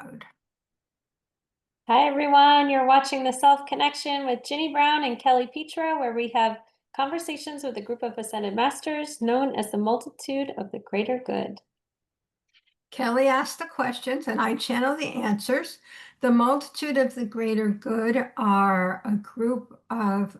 mode. Hi, everyone. You're watching The Self Connection with Ginny Brown and Kelly Pietro, where we have conversations with a group of ascended masters known as the multitude of the greater good. Kelly asked the questions and I channel the answers. The multitude of the greater good are a group of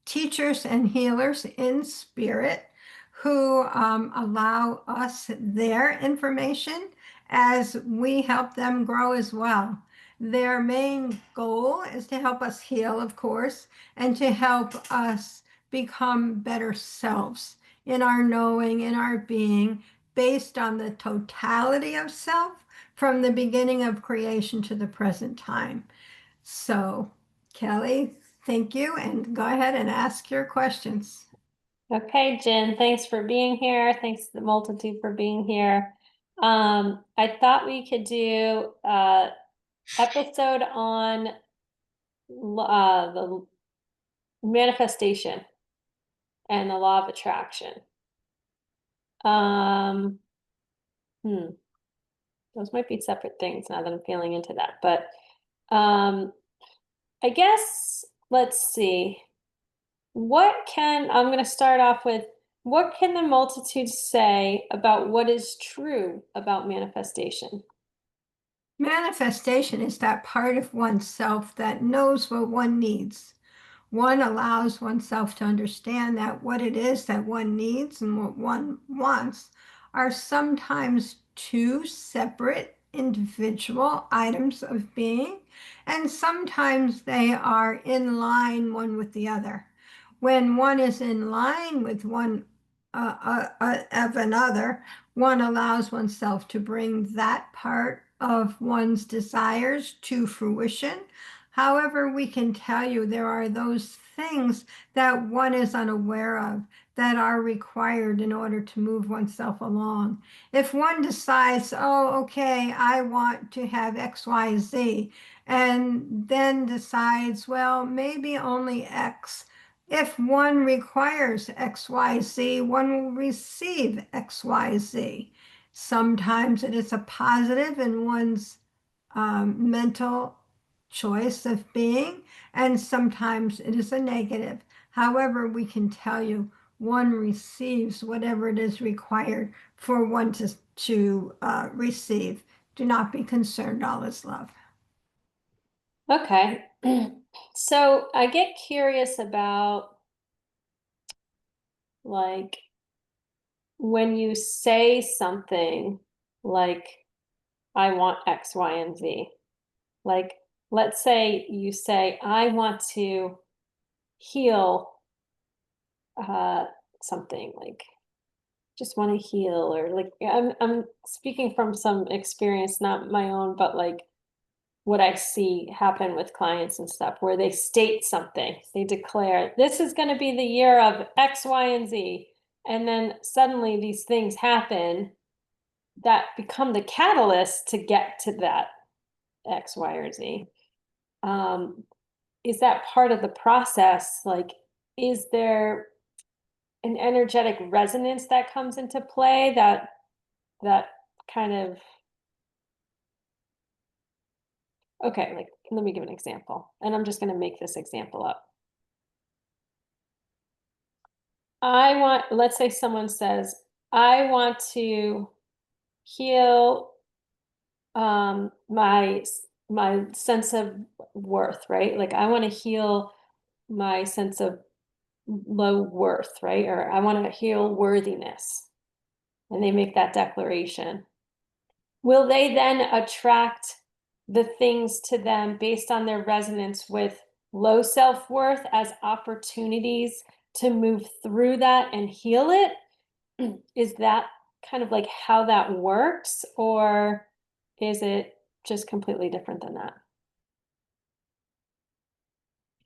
teachers and healers in spirit who allow us their information as we help them grow as well. Their main goal is to help us heal, of course, and to help us become better selves in our knowing, in our being, based on the totality of self from the beginning of creation to the present time. So, Kelly, thank you, and go ahead and ask your questions. Okay, Jen, thanks for being here. Thanks to the multitude for being here. I thought we could do an episode on the manifestation and the law of attraction. Um, Those might be separate things now that I'm feeling into that, but I guess let's see. I'm going to start off with what can the multitude say about what is true about manifestation? Manifestation is that part of oneself that knows what one needs. One allows oneself to understand that what it is that one needs and what one wants are sometimes two separate individual items of being, and sometimes they are in line one with the other. When one is in line with one of another, one allows oneself to bring that part of one's desires to fruition. However, we can tell you there are those things that one is unaware of that are required in order to move oneself along. If one decides, oh, okay, I want to have X, Y, Z, and then decides, well, maybe only X. If one requires X, Y, Z, one will receive X, Y, Z. Sometimes it is a positive in one's mental choice of being, and sometimes it is a negative. However, we can tell you one receives whatever it is required for one to receive. Do not be concerned, all is love. Okay. So I get curious about like when you say something like, I want X, Y, and Z. Like, let's say you say, I want to heal uh something, like just want to heal, or like I'm speaking from some experience, not my own, but like what I see happen with clients and stuff, where they state something, they declare this is going to be the year of X, Y, and Z, and then suddenly these things happen that become the catalyst to get to that X, Y, or Z. Um, is that part of the process? Like, is there an energetic resonance that comes into play that kind of, okay, like let me give an example, and I'm just going to make this example up. Let's say someone says, I want to heal my sense of worth, right? Like I want to heal my sense of low worth, right? Or I want to heal worthiness. And they make that declaration. Will they then attract the things to them based on their resonance with low self-worth as opportunities to move through that and heal it? Is that kind of like how that works, or is it just completely different than that?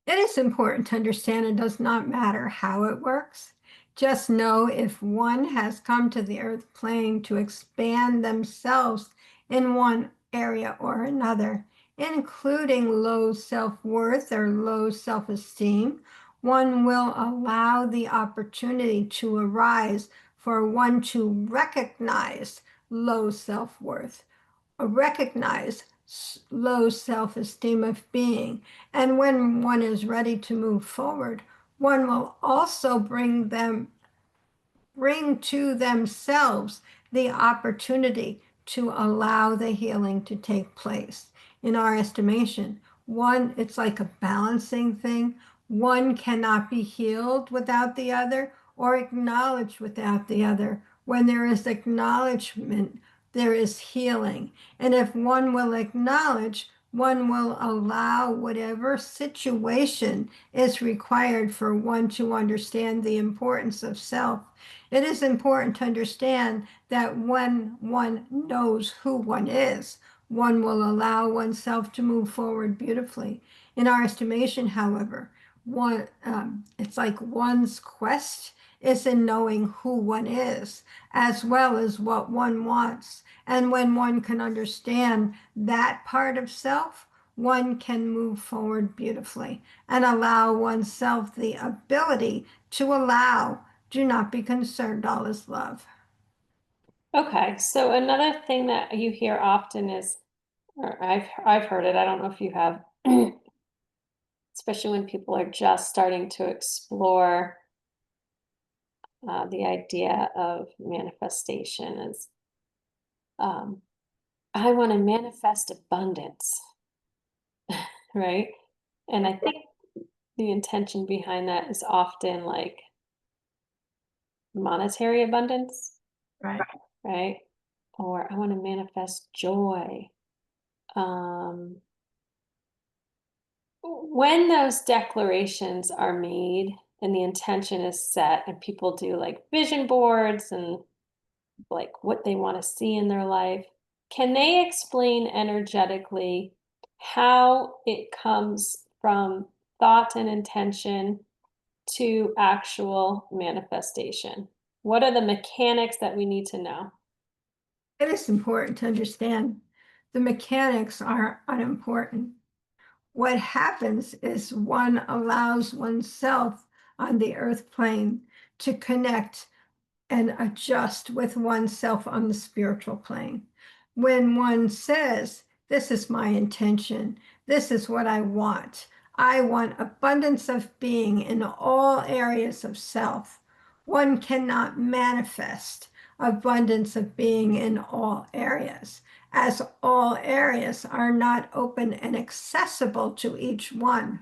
It is important to understand it does not matter how it works. Just know if one has come to the earth plane to expand themselves in one area or another, including low self-worth or low self-esteem, one will allow the opportunity to arise for one to recognize low self-worth recognize low self-esteem of being. And when one is ready to move forward, one will also bring to themselves the opportunity to allow the healing to take place. In our estimation, one, it's like a balancing thing. One cannot be healed without the other or acknowledged without the other. When there is acknowledgement, there is healing. And if one will acknowledge, one will allow whatever situation is required for one to understand the importance of self. It is important to understand that when one knows who one is, one will allow oneself to move forward beautifully. In our estimation, however, it's like one's quest is in knowing who one is, as well as what one wants. And when one can understand that part of self, one can move forward beautifully and allow oneself the ability to allow. Do not be concerned, all is love. Okay, so another thing that you hear often is, or I've heard it, I don't know if you have, especially when people are just starting to explore the idea of manifestation is, um, I want to manifest abundance, right? And I think the intention behind that is often like monetary abundance, Right. right? Or I want to manifest joy. Um, when those declarations are made and the intention is set, and people do like vision boards and like what they want to see in their life, can they explain energetically how it comes from thought and intention to actual manifestation? What are the mechanics that we need to know? It is important to understand the mechanics are unimportant. What happens is one allows oneself on the earth plane to connect and adjust with oneself on the spiritual plane. When one says, this is my intention, this is what I want abundance of being in all areas of self. One cannot manifest abundance of being in all areas, as all areas are not open and accessible to each one.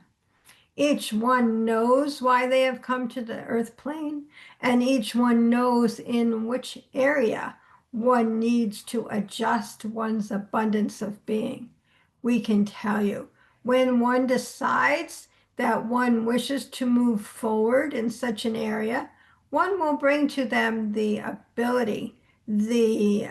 Each one knows why they have come to the earth plane, and each one knows in which area one needs to adjust one's abundance of being. We can tell you when one decides that one wishes to move forward in such an area, one will bring to them the ability, the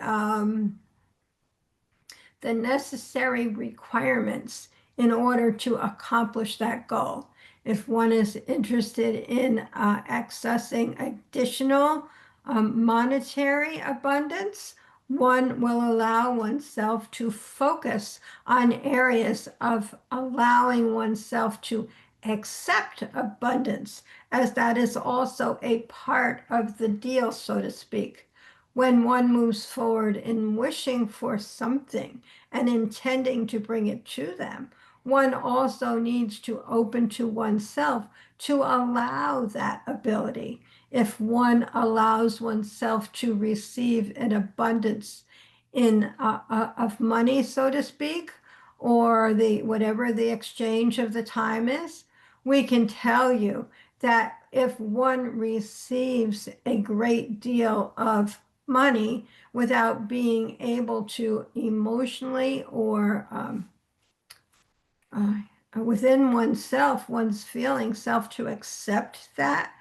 necessary requirements in order to accomplish that goal. If one is interested in accessing additional monetary abundance, one will allow oneself to focus on areas of allowing oneself to accept abundance, as that is also a part of the deal, so to speak. When one moves forward in wishing for something and intending to bring it to them, one also needs to open to oneself to allow that ability. If one allows oneself to receive an abundance of money, so to speak, or the whatever the exchange of the time is, we can tell you that if one receives a great deal of money without being able to emotionally or uh, within oneself, one's feeling self to accept that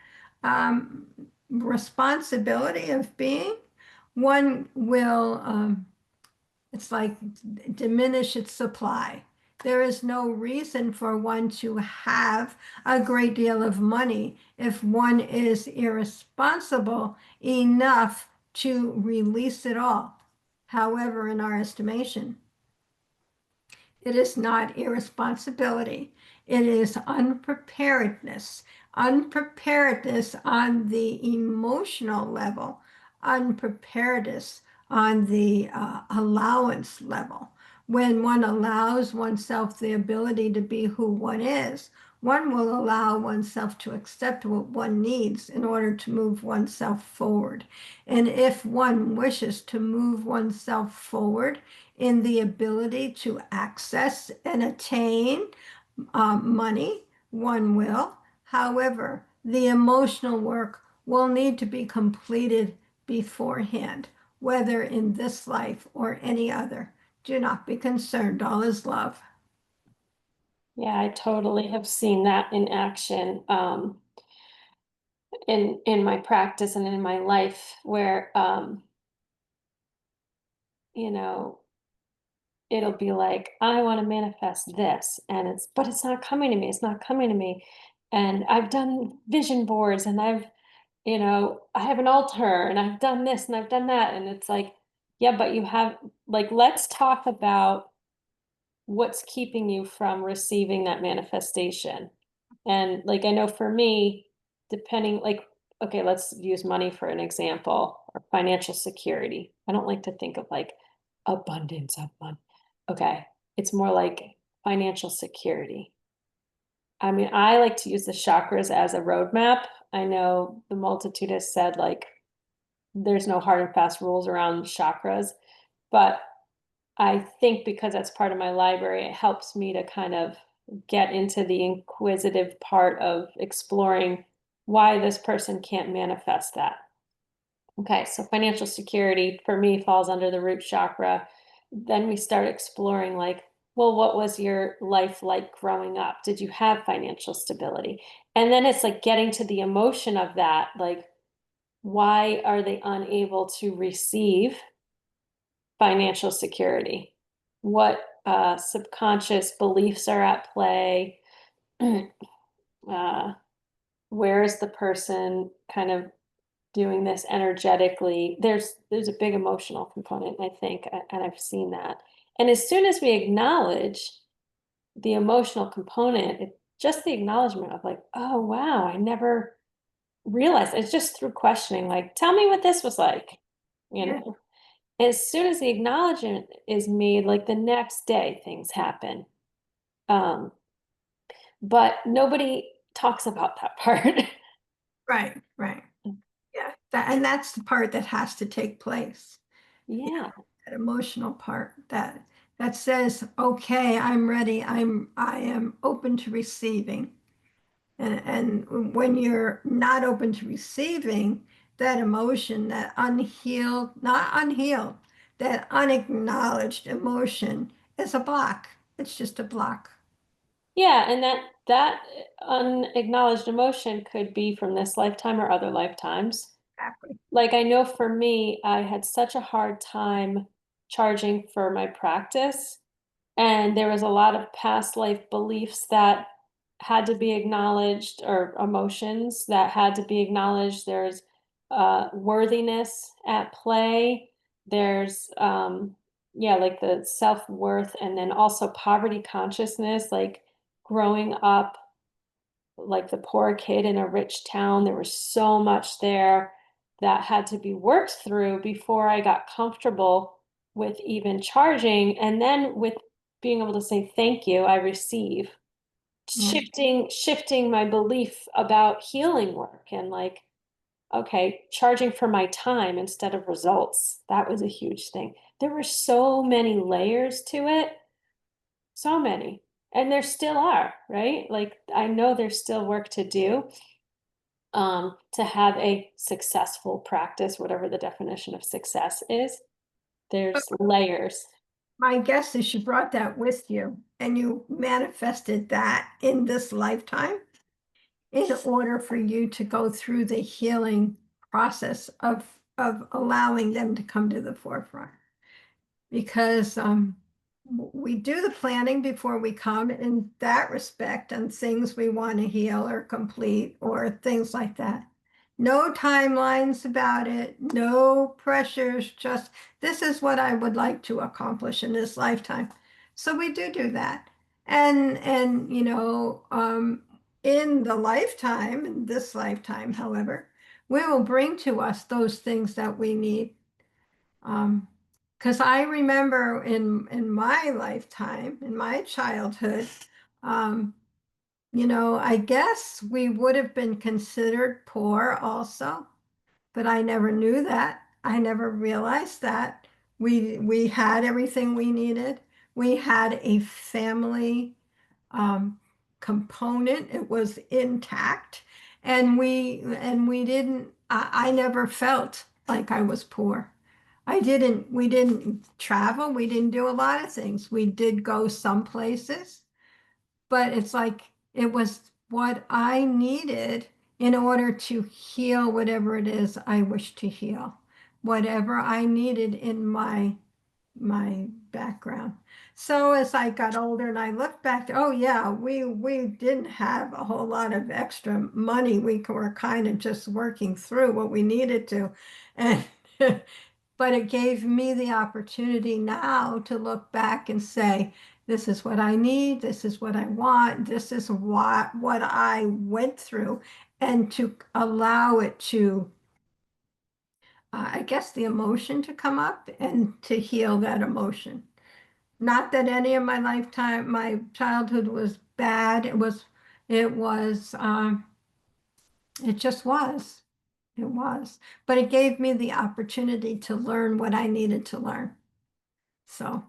um, responsibility of being, one will, it's like diminish its supply. There is no reason for one to have a great deal of money if one is irresponsible enough to release it all. However, in our estimation, it is not irresponsibility. It is unpreparedness. Unpreparedness on the emotional level, unpreparedness on the allowance level. When one allows oneself the ability to be who one is, one will allow oneself to accept what one needs in order to move oneself forward. And if one wishes to move oneself forward in the ability to access and attain money, one will. However, the emotional work will need to be completed beforehand, whether in this life or any other. Do not be concerned, all is love. Yeah, I totally have seen that in action, in my practice and in my life where, you know, it'll be like, I want to manifest this, and but it's not coming to me. It's not coming to me. And I've done vision boards, and I have an altar, and I've done this and I've done that. And it's like, yeah, but you have, like, let's talk about what's keeping you from receiving that manifestation. And like, I know for me, depending, like, okay, let's use money for an example, or financial security. I don't like to think of like abundance of money. Okay. It's more like financial security. I mean, I like to use the chakras as a roadmap. I know the multitude has said like there's no hard and fast rules around chakras, but I think because that's part of my library, it helps me to kind of get into the inquisitive part of exploring why this person can't manifest that. Okay, so financial security for me falls under the root chakra. Then we start exploring, like, well, what was your life like growing up? Did you have financial stability? And then it's like getting to the emotion of that, like, why are they unable to receive financial security? What subconscious beliefs are at play? uh, where is the person kind of doing this energetically? There's a big emotional component, I think, and I've seen that. And as soon as we acknowledge the emotional component, just the acknowledgement of like, oh wow, I never realized. It's just through questioning, like, tell me what this was like, you Yeah, know. As soon as the acknowledgement is made, like the next day, things happen. Um, but nobody talks about that part. right, right. Yeah, and that's the part that has to take place. Yeah, Yeah. that emotional part that says, okay, I'm ready. I am open to receiving. And when you're not open to receiving that emotion, that unhealed, not unhealed, that unacknowledged emotion is a block. It's just a block. Yeah, and that unacknowledged emotion could be from this lifetime or other lifetimes. Exactly. Like I know for me, I had such a hard time charging for my practice, and there was a lot of past life beliefs that had to be acknowledged, or emotions that had to be acknowledged. There's worthiness at play. There's yeah, like the self-worth, and then also poverty consciousness, like growing up like the poor kid in a rich town. There was so much there that had to be worked through before I got comfortable with even charging. And then with being able to say thank you, I receive. Yeah. Shifting my belief about healing work, and like, okay, charging for my time instead of results. That was a huge thing. There were so many layers to it, so many. And there still are, right? Like I know there's still work to do, to have a successful practice, whatever the definition of success is. There's layers. My guess is you brought that with you and you manifested that in this lifetime in order for you to go through the healing process of allowing them to come to the forefront. Because we do the planning before we come in that respect on things we want to heal or complete or things like that. No timelines about it, no pressures, just this is what I would like to accomplish in this lifetime. So we do that. And in the lifetime, in this lifetime, however, we will bring to us those things that we need Because I remember in my lifetime, in my childhood, um, I guess we would have been considered poor also, but I never knew that. I never realized that. We had everything we needed. We had a family um, component. It was intact, and we didn't. I never felt like I was poor. I didn't. We didn't travel. We didn't do a lot of things. We did go some places, but it's like it was what I needed in order to heal whatever it is I wish to heal, whatever I needed in my background. So as I got older and I looked back, oh yeah, we didn't have a whole lot of extra money. We were kind of just working through what we needed to. And but it gave me the opportunity now to look back and say, this is what I need, this is what I want, this is what I went through, and to allow it to I guess the emotion to come up and to heal that emotion. Not that any of my lifetime, my childhood was bad. It was, it just was. It was. But it gave me the opportunity to learn what I needed to learn. So,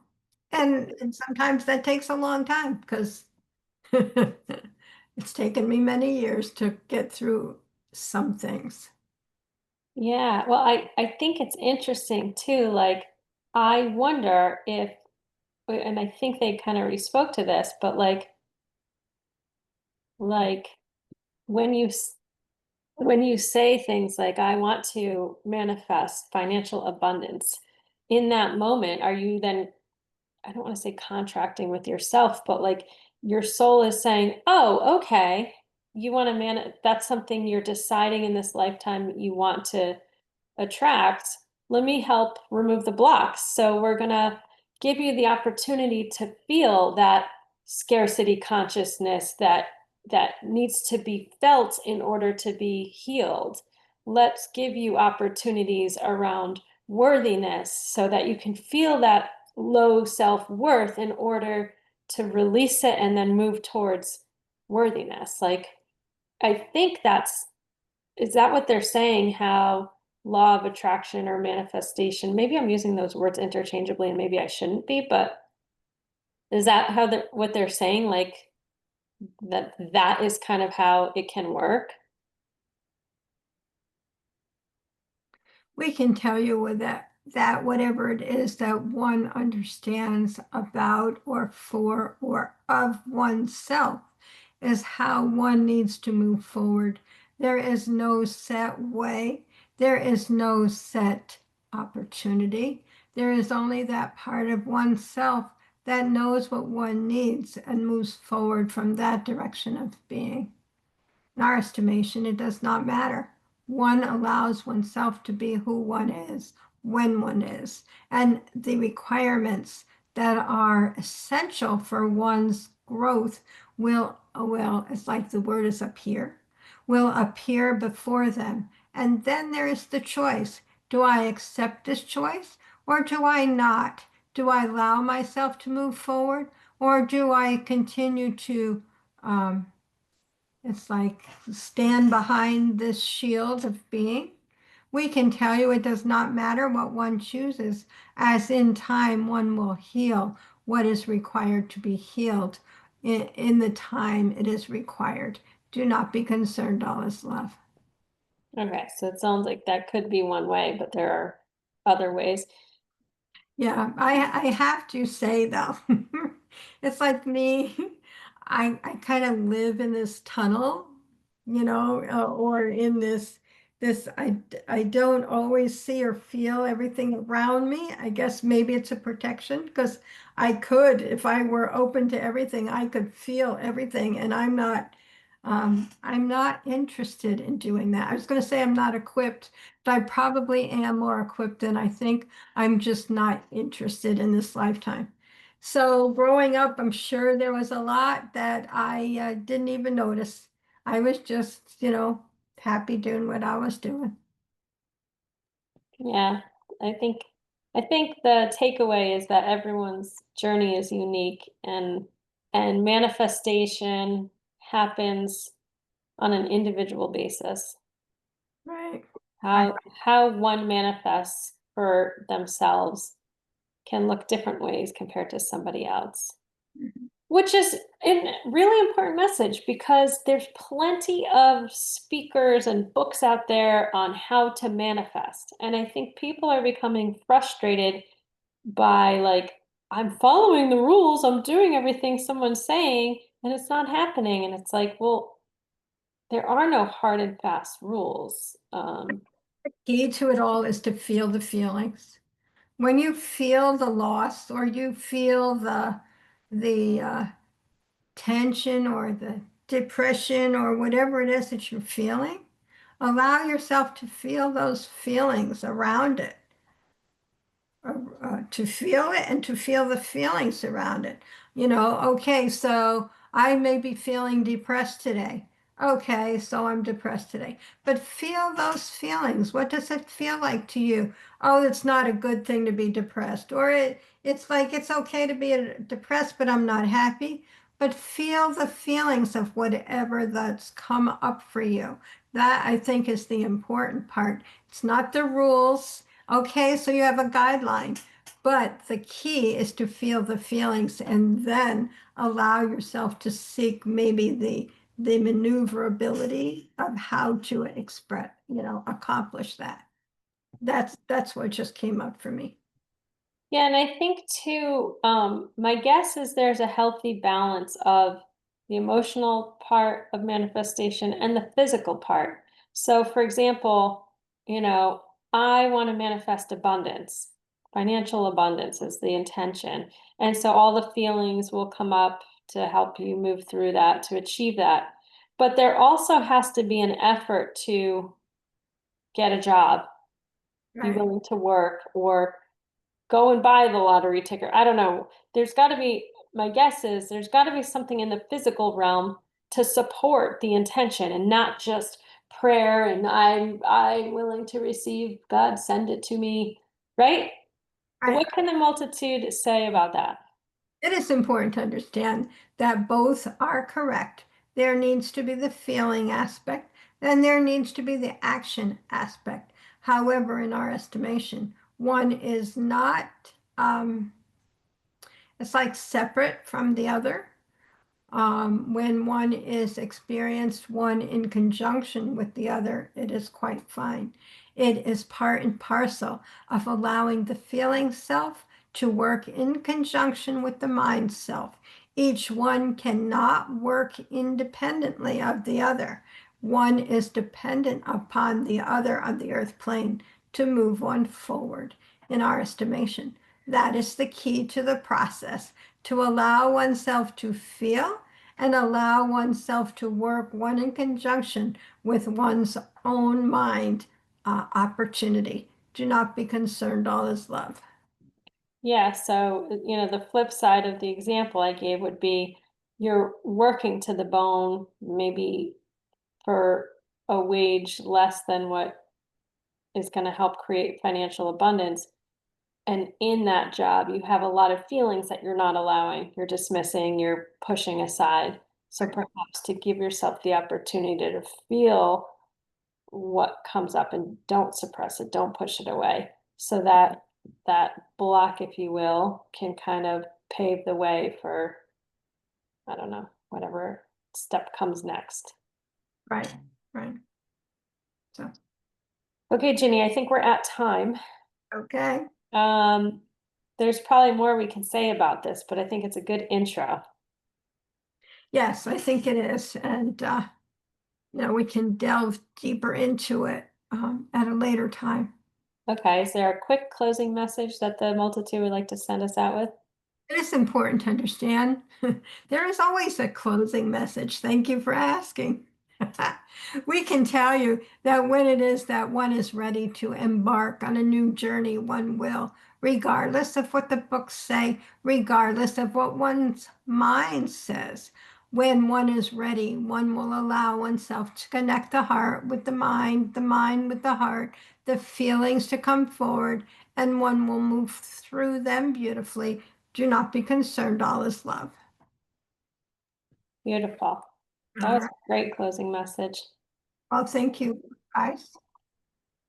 and sometimes that takes a long time because it's taken me many years to get through some things. Yeah, well, I think it's interesting too. Like, I wonder if, and I think they kind of already spoke to this, but like when when you say things like, I want to manifest financial abundance, in that moment, are you then, I don't want to say contracting with yourself, but like your soul is saying, oh, okay, you want to that's something you're deciding in this lifetime you want to attract, let me help remove the blocks. So we're going to give you the opportunity to feel that scarcity consciousness that needs to be felt in order to be healed. Let's give you opportunities around worthiness so that you can feel that low self-worth in order to release it and then move towards worthiness. Like, I think that's, is that what they're saying? How law of attraction or manifestation, maybe I'm using those words interchangeably and maybe I shouldn't be, but is that how they're, what they're saying? Like that is kind of how it can work? We can tell you with that whatever it is that one understands about or for or of oneself is how one needs to move forward. There is no set way. There is no set opportunity. There is only that part of oneself that knows what one needs and moves forward from that direction of being. In our estimation, it does not matter. One allows oneself to be who one is, when one is, and the requirements that are essential for one's growth it's like the word is appear, will appear before them. And then there is the choice. Do I accept this choice or do I not? Do I allow myself to move forward or do I continue to um, it's like stand behind this shield of being. We can tell you it does not matter what one chooses, as in time one will heal what is required to be healed in the time it is required. Do not be concerned, all is love. Okay, so it sounds like that could be one way, but there are other ways. Yeah, I have to say though, it's like me, I kind of live in this tunnel, or in this I don't always see or feel everything around me. I guess maybe it's a protection because I could, if I were open to everything, I could feel everything, and I'm not interested in doing that. I was going to say I'm not equipped, but I probably am more equipped than I think. I'm just not interested in this lifetime. So growing up, I'm sure there was a lot that I didn't even notice. I was just, happy doing what I was doing. Yeah, I think I think the takeaway is that everyone's journey is unique, and manifestation happens on an individual basis. Right. Right. How one manifests for themselves can look different ways compared to somebody else. Mhm. Which is a really important message because there's plenty of speakers and books out there on how to manifest. And I think people are becoming frustrated by, like, I'm following the rules, I'm doing everything someone's saying, and it's not happening. And it's like, well, there are no hard and fast rules. Key to it all is to feel the feelings. When you feel the loss or you feel the tension or the depression or whatever it is that you're feeling, allow yourself to feel those feelings around it, to feel it and to feel the feelings around it. Okay, so I may be feeling depressed today. Okay, so I'm depressed today. But feel those feelings. What does it feel like to you? Oh, it's not a good thing to be depressed. Or it's like it's okay to be depressed, but I'm not happy. But feel the feelings of whatever that's come up for you. That I think is the important part. It's not the rules. Okay, so you have a guideline, but the key is to feel the feelings and then allow yourself to seek maybe the maneuverability of how to express, accomplish that. That's what just came up for me. Yeah, and I think too, my guess is there's a healthy balance of the emotional part of manifestation and the physical part. So, for example, I want to manifest abundance. Financial abundance is the intention. And so all the feelings will come up to help you move through that, to achieve that. But there also has to be an effort to get a job, be Right. willing to work, or go and buy the lottery ticket. I don't know. There's got to be, my guess is there's got to be something in the physical realm to support the intention and not just prayer and I'm willing to receive, God send it to me, right? Right. What can the multitude say about that? It is important to understand that both are correct. There needs to be the feeling aspect, and there needs to be the action aspect. However, in our estimation, one is not, it's like separate from the other. When one is experienced, one in conjunction with the other, it is quite fine. It is part and parcel of allowing the feeling self to work in conjunction with the mind self. Each one cannot work independently of the other. One is dependent upon the other on the earth plane to move one forward, in our estimation. That is the key to the process, to allow oneself to feel and allow oneself to work one in conjunction with one's own mind opportunity. Do not be concerned, all is love. Yeah, so the flip side of the example I gave would be you're working to the bone, maybe for a wage less than what is going to help create financial abundance. And in that job, you have a lot of feelings that you're not allowing, you're dismissing, you're pushing aside. So perhaps to give yourself the opportunity to feel what comes up and don't suppress it, don't push it away. So that block, if you will, can kind of pave the way for, I don't know, whatever step comes next. Right, right. So, Okay, Ginny, I think we're at time. okay. Um, there's probably more we can say about this, but I think it's a good intro. Yes, I think it is. And, we can delve deeper into it at a later time. Okay, is there a quick closing message that the multitude would like to send us out with? It is important to understand. There is always a closing message. Thank you for asking. We can tell you that when it is that one is ready to embark on a new journey, one will, regardless of what the books say, regardless of what one's mind says. When one is ready, one will allow oneself to connect the heart with the mind with the heart, the feelings to come forward, and one will move through them beautifully. Do not be concerned, all is love. Beautiful. That All was right. a great closing message. Well, thank you, guys.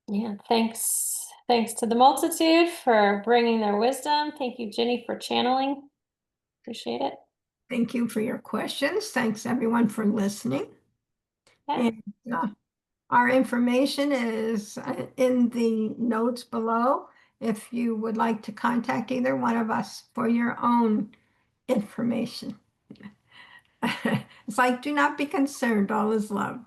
Yeah, thanks. Thanks to the multitude for bringing their wisdom. Thank you, Ginny, for channeling. Appreciate it. Thank you for your questions. Thanks, everyone, for listening. Yeah. And our information is in the notes below if you would like to contact either one of us for your own information. It's like, do not be concerned, all is love.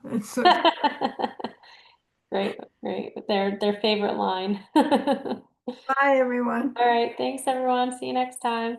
Great, great. Their favorite line. All Bye, everyone. right, thanks everyone. See you next time.